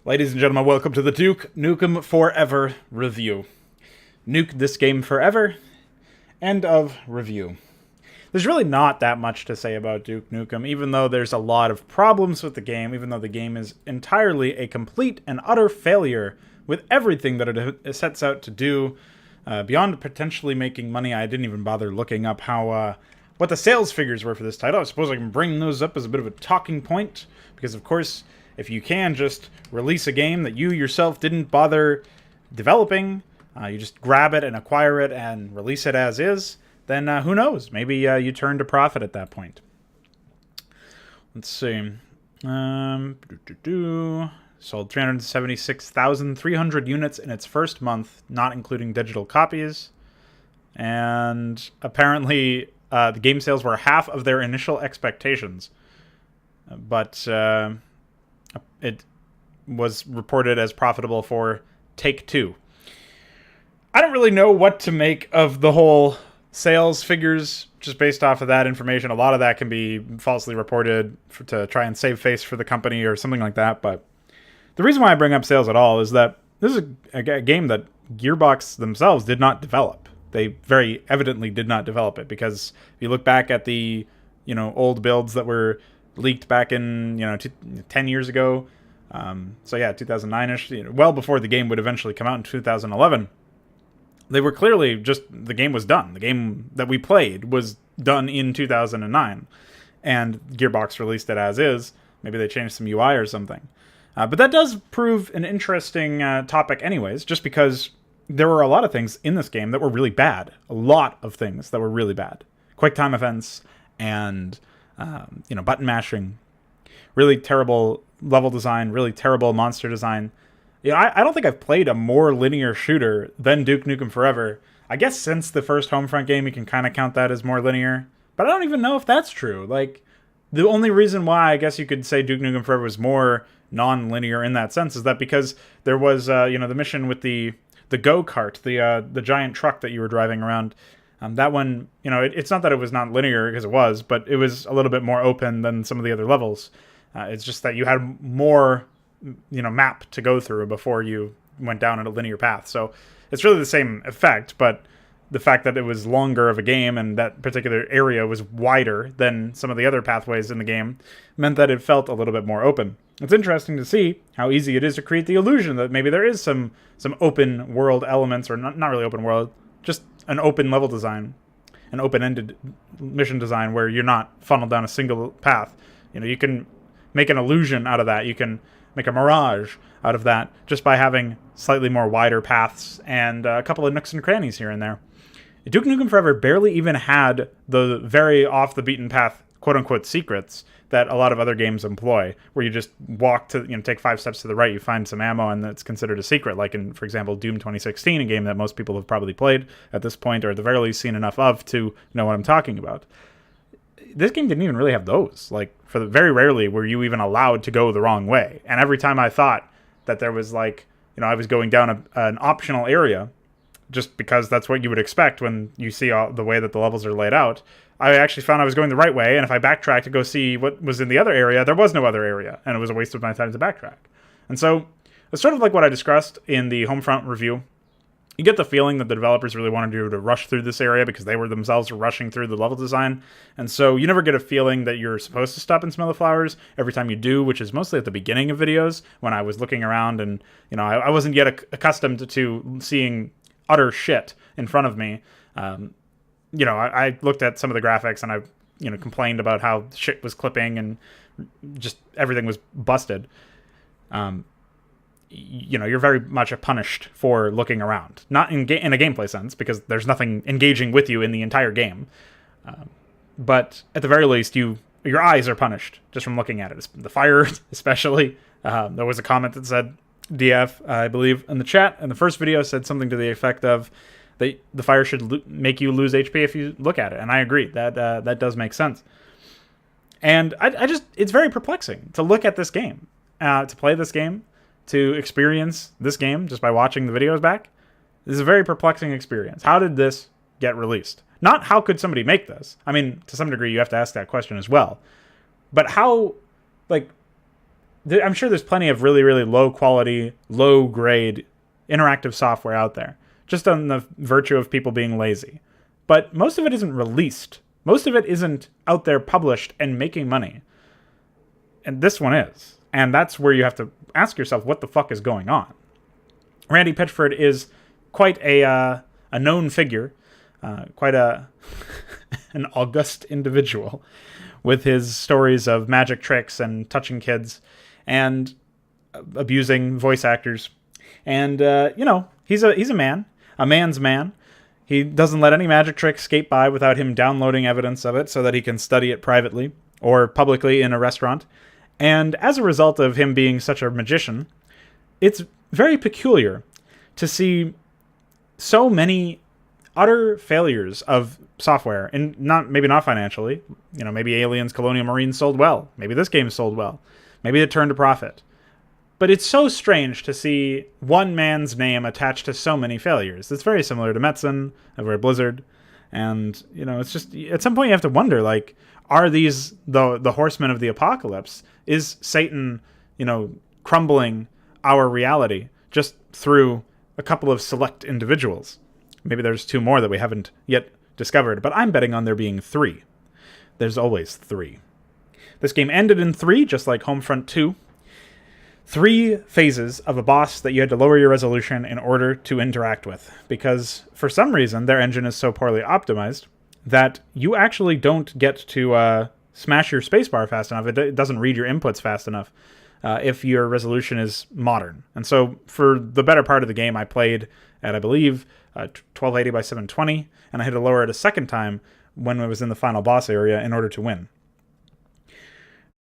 Ladies and gentlemen, welcome to the Duke Nukem Forever review. Nuke this game forever. End of review. There's really not that much to say about Duke Nukem, even though there's a lot of problems with the game, even though the game is entirely a complete and utter failure with everything that it sets out to do. Beyond potentially making money, I didn't even bother looking up what the sales figures were for this title. I suppose I can bring those up as a bit of a talking point, because of course, if you can just release a game that you yourself didn't bother developing, you just grab it and acquire it and release it as is, then who knows? Maybe you turn to profit at that point. Let's see. Sold 376,300 units in its first month, not including digital copies. And apparently the game sales were half of their initial expectations. But it was reported as profitable for Take-Two. I don't really know what to make of the whole sales figures just based off of that information. A lot of that can be falsely reported to try and save face for the company or something like that. But the reason why I bring up sales at all is that this is a game that Gearbox themselves did not develop. They very evidently did not develop it, because if you look back at the old builds that were leaked back in 10 years ago, so yeah, 2009ish, well before the game would eventually come out in 2011, they were clearly just, the game was done. The game that we played was done in 2009, and Gearbox released it as is. Maybe they changed some UI or something, but that does prove an interesting topic anyways, just because there were a lot of things in this game that were really bad. A lot of things that were really bad. Quick time events and button mashing, really terrible level design, really terrible monster design. I don't think I've played a more linear shooter than Duke Nukem Forever. I guess since the first Homefront game, you can kind of count that as more linear, but I don't even know if that's true. Like, the only reason why I guess you could say Duke Nukem Forever was more non-linear in that sense is that because there was the mission with the go-kart, the giant truck that you were driving around. That one, it's not that it was not linear, because it was, but it was a little bit more open than some of the other levels. It's just that you had more, map to go through before you went down a linear path. So it's really the same effect, but the fact that it was longer of a game and that particular area was wider than some of the other pathways in the game meant that it felt a little bit more open. It's interesting to see how easy it is to create the illusion that maybe there is some open world elements, or not really open world, just an open level design, an open-ended mission design where you're not funneled down a single path. You can make an illusion out of that. You can make a mirage out of that just by having slightly more wider paths and a couple of nooks and crannies here and there. Duke Nukem Forever barely even had the very off-the-beaten-path quote-unquote secrets that a lot of other games employ, where you just walk to, take 5 steps to the right, you find some ammo, and that's considered a secret, like in, for example, Doom 2016, a game that most people have probably played at this point, or at the very least seen enough of to know what I'm talking about. This game didn't even really have those. Like, very rarely were you even allowed to go the wrong way. And every time I thought that there was, I was going down an optional area, just because that's what you would expect when you see all the way that the levels are laid out, I actually found I was going the right way, and if I backtracked to go see what was in the other area, there was no other area, and it was a waste of my time to backtrack. And so, it's sort of like what I discussed in the Homefront review. You get the feeling that the developers really wanted you to rush through this area because they were themselves rushing through the level design, and so you never get a feeling that you're supposed to stop and smell the flowers every time you do, which is mostly at the beginning of videos, when I was looking around and, I wasn't yet accustomed to seeing utter shit in front of me. I looked at some of the graphics and I, complained about how shit was clipping and just everything was busted. You're very much punished for looking around. Not in a gameplay sense, because there's nothing engaging with you in the entire game. But at the very least, your eyes are punished just from looking at it. The fire, especially. There was a comment that said, DF, I believe, in the chat, and the first video said something to the effect of, the fire should make you lose HP if you look at it, and I agree. That does make sense. And it's very perplexing to look at this game, to play this game, to experience this game just by watching the videos back. This is a very perplexing experience. How did this get released? Not how could somebody make this? I mean, to some degree, you have to ask that question as well. But how, I'm sure there's plenty of really, really low quality, low grade interactive software out there, just on the virtue of people being lazy. But most of it isn't released. Most of it isn't out there published and making money. And this one is. And that's where you have to ask yourself, what the fuck is going on? Randy Pitchford is quite a known figure, quite an august individual, with his stories of magic tricks and touching kids and abusing voice actors. And, he's a man, a man's man. He doesn't let any magic trick escape by without him downloading evidence of it so that he can study it privately or publicly in a restaurant. And as a result of him being such a magician, it's very peculiar to see so many utter failures of software, and maybe not financially. Maybe Aliens Colonial Marines sold well. Maybe this game sold well. Maybe it turned a profit. But it's so strange to see one man's name attached to so many failures. It's very similar to Metzen over at Blizzard. And, it's just, at some point you have to wonder, like, are these the horsemen of the apocalypse? Is Satan, crumbling our reality just through a couple of select individuals? Maybe there's 2 more that we haven't yet discovered, but I'm betting on there being 3. There's always 3. This game ended in 3, just like Homefront 2. 3 phases of a boss that you had to lower your resolution in order to interact with, because for some reason their engine is so poorly optimized that you actually don't get to smash your spacebar fast enough. It doesn't read your inputs fast enough if your resolution is modern. And so for the better part of the game, I played at, I believe, 1280 by 720, and I had to lower it a second time when I was in the final boss area in order to win.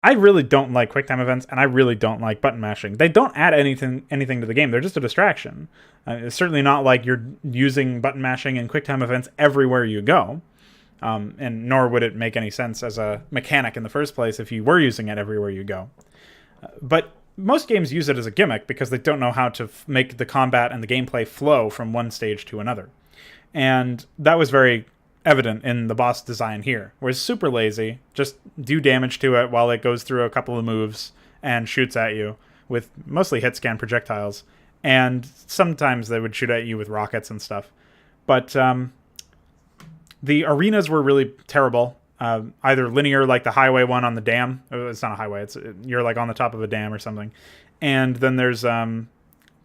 I really don't like QuickTime events, and I really don't like button mashing. They don't add anything to the game. They're just a distraction. It's certainly not like you're using button mashing and QuickTime events everywhere you go, and nor would it make any sense as a mechanic in the first place if you were using it everywhere you go. But most games use it as a gimmick because they don't know how to make the combat and the gameplay flow from one stage to another. And that was very evident in the boss design here, where it's super lazy. Just do damage to it while it goes through a couple of moves and shoots at you with mostly hit scan projectiles, and sometimes they would shoot at you with rockets and stuff. But the arenas were really terrible. Either linear, like the highway one on the dam. It's not a highway. You're like on the top of a dam or something. And then there's the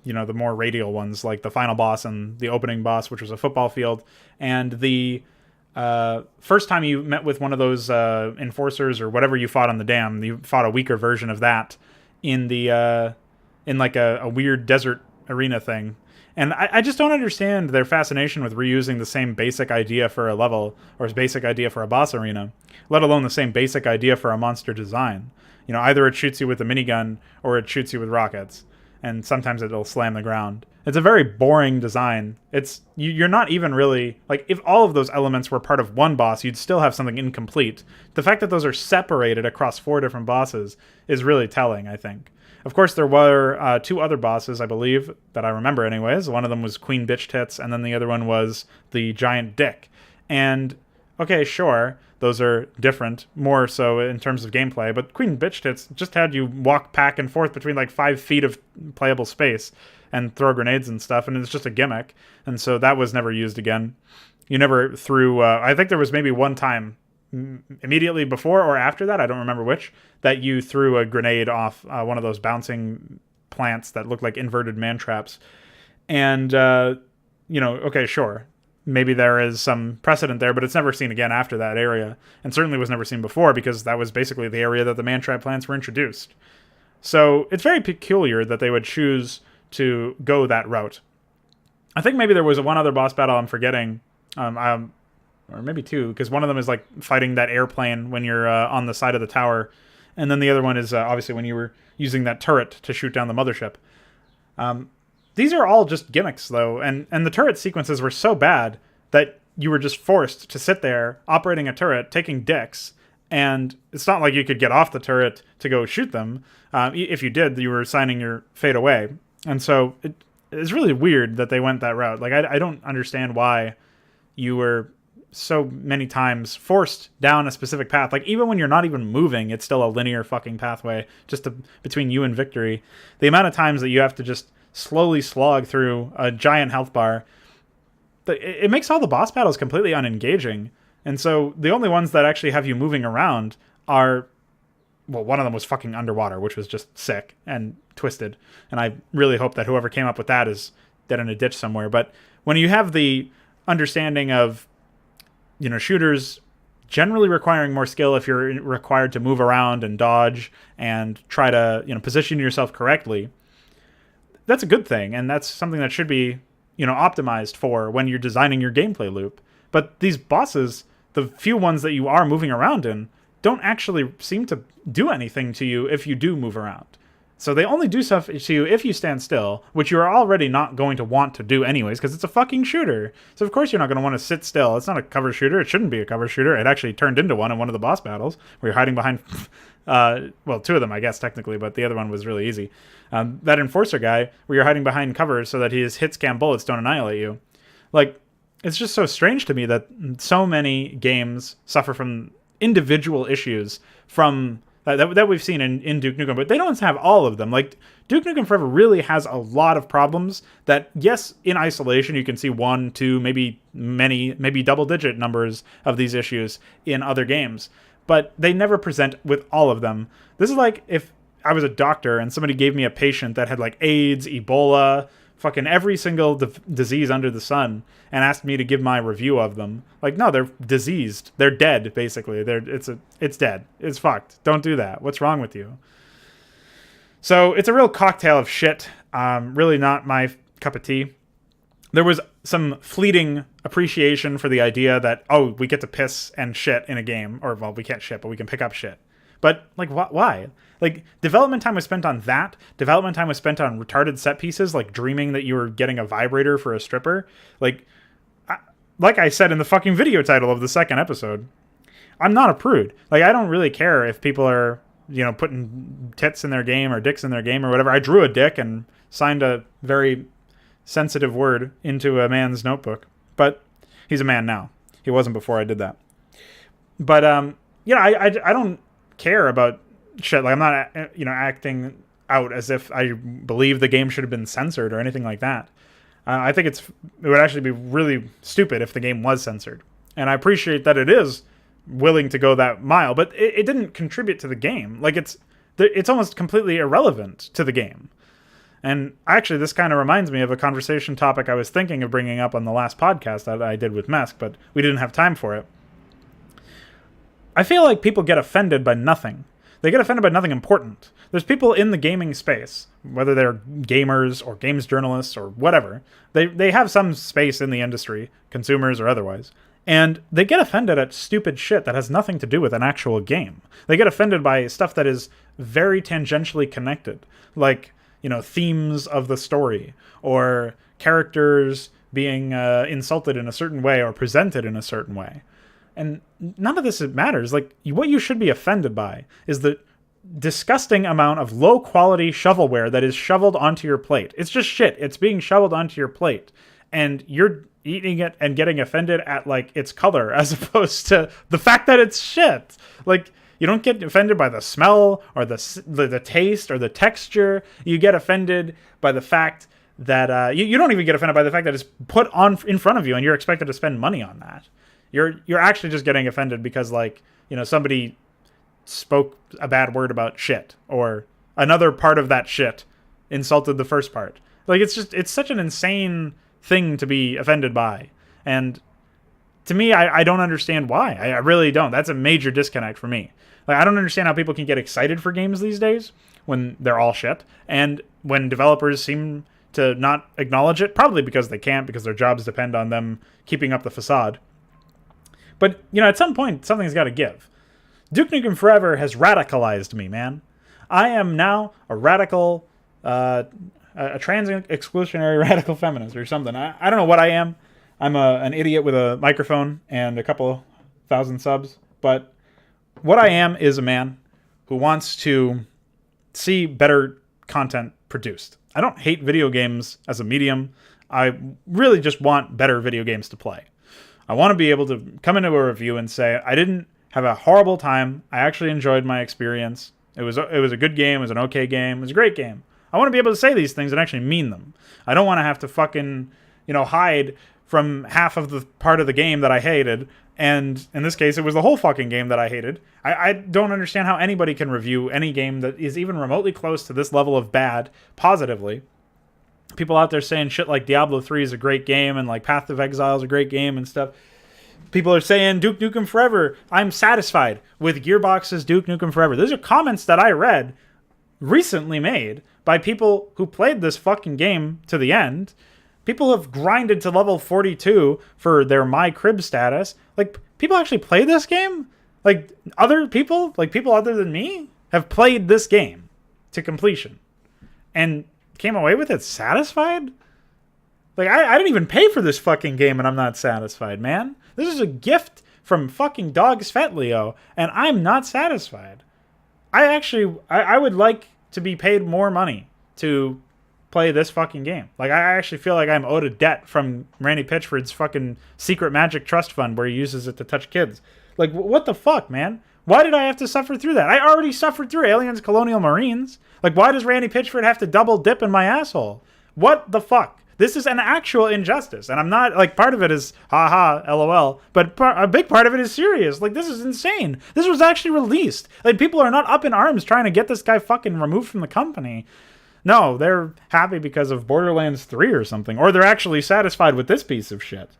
more radial ones, like the final boss and the opening boss, which was a football field. And the first time you met with one of those enforcers or whatever you fought on the dam, you fought a weaker version of that in the in like a weird desert arena thing. And I just don't understand their fascination with reusing the same basic idea for a level or basic idea for a boss arena, let alone the same basic idea for a monster design. Either it shoots you with a minigun or it shoots you with rockets, and sometimes it'll slam the ground. It's a very boring design. You're not even really, like, if all of those elements were part of one boss, you'd still have something incomplete. The fact that those are separated across 4 different bosses is really telling, I think. Of course, there were 2 other bosses, I believe, that I remember anyways. One of them was Queen Bitch Tits, and then the other one was the Giant Dick. And, okay, sure, those are different, more so in terms of gameplay, but Queen Bitch Tits just had you walk back and forth between like 5 feet of playable space and throw grenades and stuff, and it's just a gimmick. And so that was never used again. You never threw... I think there was maybe one time immediately before or after that, I don't remember which, that you threw a grenade off one of those bouncing plants that looked like inverted man traps. And, okay, sure, maybe there is some precedent there, but it's never seen again after that area, and certainly was never seen before because that was basically the area that the man trap plants were introduced. So it's very peculiar that they would choose to go that route. I think maybe there was one other boss battle I'm forgetting, or maybe 2, because one of them is like fighting that airplane when you're on the side of the tower, and then the other one is obviously when you were using that turret to shoot down the mothership. These are all just gimmicks, though, and the turret sequences were so bad that you were just forced to sit there operating a turret, taking dicks, and it's not like you could get off the turret to go shoot them. If you did, you were signing your fate away. And so it's really weird that they went that route. Like, I don't understand why you were so many times forced down a specific path. Like, even when you're not even moving, it's still a linear fucking pathway between you and victory. The amount of times that you have to just slowly slog through a giant health bar, it makes all the boss battles completely unengaging. And so the only ones that actually have you moving around are, well, one of them was fucking underwater, which was just sick and twisted. And I really hope that whoever came up with that is dead in a ditch somewhere. But when you have the understanding of, shooters generally requiring more skill if you're required to move around and dodge and try to, position yourself correctly, that's a good thing. And that's something that should be, optimized for when you're designing your gameplay loop. But these bosses, the few ones that you are moving around in, don't actually seem to do anything to you if you do move around. So they only do stuff to you if you stand still, which you are already not going to want to do anyways, because it's a fucking shooter. So of course you're not going to want to sit still. It's not a cover shooter. It shouldn't be a cover shooter. It actually turned into one in one of the boss battles, where you're hiding behind, well, two of them, I guess, technically, but the other one was really easy. That Enforcer guy, where you're hiding behind covers so that his hit-scan bullets don't annihilate you. Like, it's just so strange to me that so many games suffer from individual issues from that we've seen in Duke Nukem, but they don't have all of them. Like, Duke Nukem Forever really has a lot of problems that, yes, in isolation, you can see 1, 2, maybe double-digit numbers of these issues in other games, but they never present with all of them. This is like if I was a doctor and somebody gave me a patient that had, like, AIDS, Ebola, fucking every single disease under the sun, and asked me to give my review of them. Like, no, they're diseased. They're dead, basically. It's dead. It's fucked. Don't do that. What's wrong with you? So it's a real cocktail of shit. Really not my cup of tea. There was some fleeting appreciation for the idea that, oh, we get to piss and shit in a game. Or, well, we can't shit, but we can pick up shit. But, like, why? Like, development time was spent on that. Development time was spent on retarded set pieces, like dreaming that you were getting a vibrator for a stripper. Like I said in the fucking video title of the second episode, I'm not a prude. Like, I don't really care if people are, putting tits in their game or dicks in their game or whatever. I drew a dick and signed a very sensitive word into a man's notebook. But he's a man now. He wasn't before I did that. But, I don't care about shit. Like, I'm not, acting out as if I believe the game should have been censored or anything like that. I think it would actually be really stupid if the game was censored. And I appreciate that it is willing to go that mile, but it didn't contribute to the game. Like, it's almost completely irrelevant to the game. And actually, this kind of reminds me of a conversation topic I was thinking of bringing up on the last podcast that I did with Mesk, but we didn't have time for it. I feel like people get offended by nothing. They get offended by nothing important. There's people in the gaming space, whether they're gamers or games journalists or whatever, they have some space in the industry, consumers or otherwise, and they get offended at stupid shit that has nothing to do with an actual game. They get offended by stuff that is very tangentially connected, like, themes of the story, or characters being insulted in a certain way or presented in a certain way. And none of this matters. Like, what you should be offended by is the disgusting amount of low-quality shovelware that is shoveled onto your plate. It's just shit. It's being shoveled onto your plate. And you're eating it and getting offended at, like, its color as opposed to the fact that it's shit. Like, you don't get offended by the smell or the taste or the texture. You get offended by the fact that... you don't even get offended by the fact that it's put on in front of you and you're expected to spend money on that. You're actually just getting offended because, like, somebody spoke a bad word about shit, or another part of that shit insulted the first part. Like, it's such an insane thing to be offended by. And to me, I don't understand why. I really don't. That's a major disconnect for me. Like, I don't understand how people can get excited for games these days when they're all shit, and when developers seem to not acknowledge it, probably because they can't, because their jobs depend on them keeping up the facade. But, at some point, something's got to give. Duke Nukem Forever has radicalized me, man. I am now a radical, a trans exclusionary radical feminist or something. I don't know what I am. I'm an idiot with a microphone and a couple thousand subs. But what I am is a man who wants to see better content produced. I don't hate video games as a medium. I really just want better video games to play. I want to be able to come into a review and say, I didn't have a horrible time. I actually enjoyed my experience. It was a good game. It was an okay game. It was a great game. I want to be able to say these things and actually mean them. I don't want to have to fucking, hide from half of the part of the game that I hated. And in this case, it was the whole fucking game that I hated. I don't understand how anybody can review any game that is even remotely close to this level of bad positively. People out there saying shit like Diablo 3 is a great game and like Path of Exile is a great game and stuff. People are saying Duke Nukem Forever. I'm satisfied with Gearbox's Duke Nukem Forever. Those are comments that I read recently made by people who played this fucking game to the end. People have grinded to level 42 for their My Crib status. Like, people actually play this game? Like, other people? Like, people other than me have played this game to completion and came away with it satisfied? Like, I didn't even pay for this fucking game and I'm not satisfied, man. This is a gift from fucking Dogs Fat Leo, and I'm not satisfied. I would like to be paid more money to play this fucking game. Like, I actually feel like I'm owed a debt from Randy Pitchford's fucking secret magic trust fund where he uses it to touch kids. Like, what the fuck, man? Why did I have to suffer through that? I already suffered through Aliens Colonial Marines. Like, why does Randy Pitchford have to double dip in my asshole? What the fuck? This is an actual injustice. And I'm not, like, part of it is, haha, lol. But a big part of it is serious. Like, this is insane. This was actually released. Like, people are not up in arms trying to get this guy fucking removed from the company. No, they're happy because of Borderlands 3 or something. Or they're actually satisfied with this piece of shit.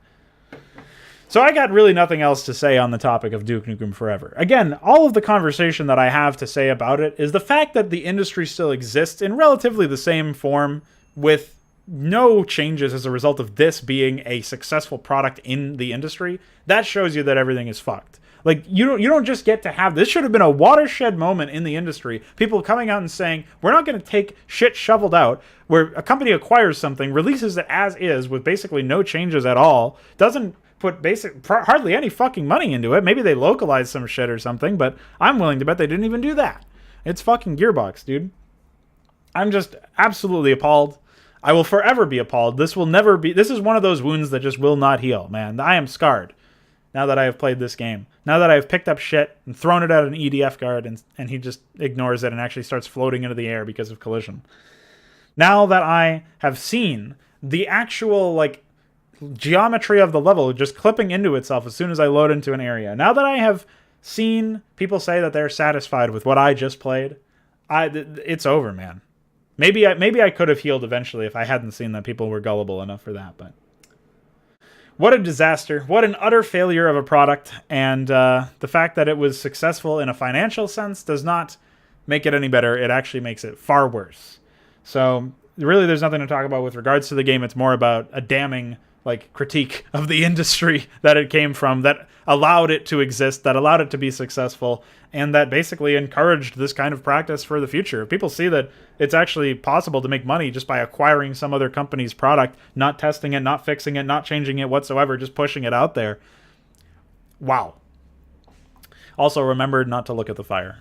So I got really nothing else to say on the topic of Duke Nukem Forever. Again, all of the conversation that I have to say about it is the fact that the industry still exists in relatively the same form with no changes as a result of this being a successful product in the industry. That shows you that everything is fucked. Like, you don't just get to have this. Should have been a watershed moment in the industry. People coming out and saying, we're not going to take shit shoveled out, where a company acquires something, releases it as is with basically no changes at all, doesn't put hardly any fucking money into it. Maybe they localized some shit or something, but I'm willing to bet they didn't even do that. It's fucking Gearbox, dude. I'm just absolutely appalled. I will forever be appalled. This is one of those wounds that just will not heal, man. I am scarred now that I have played this game. Now that I have picked up shit and thrown it at an EDF guard and he just ignores it and actually starts floating into the air because of collision. Now that I have seen the actual, like, geometry of the level just clipping into itself as soon as I load into an area. Now that I have seen people say that they're satisfied with what I just played, it's over, man. Maybe I could have healed eventually if I hadn't seen that people were gullible enough for that, but what a disaster. What an utter failure of a product, and the fact that it was successful in a financial sense does not make it any better. It actually makes it far worse. So really there's nothing to talk about with regards to the game. It's more about a damning, like, critique of the industry that it came from, that allowed it to exist, that allowed it to be successful, and that basically encouraged this kind of practice for the future. If people see that it's actually possible to make money just by acquiring some other company's product, not testing it, not fixing it, not changing it whatsoever, just pushing it out there. Wow. Also, remember not to look at the fire.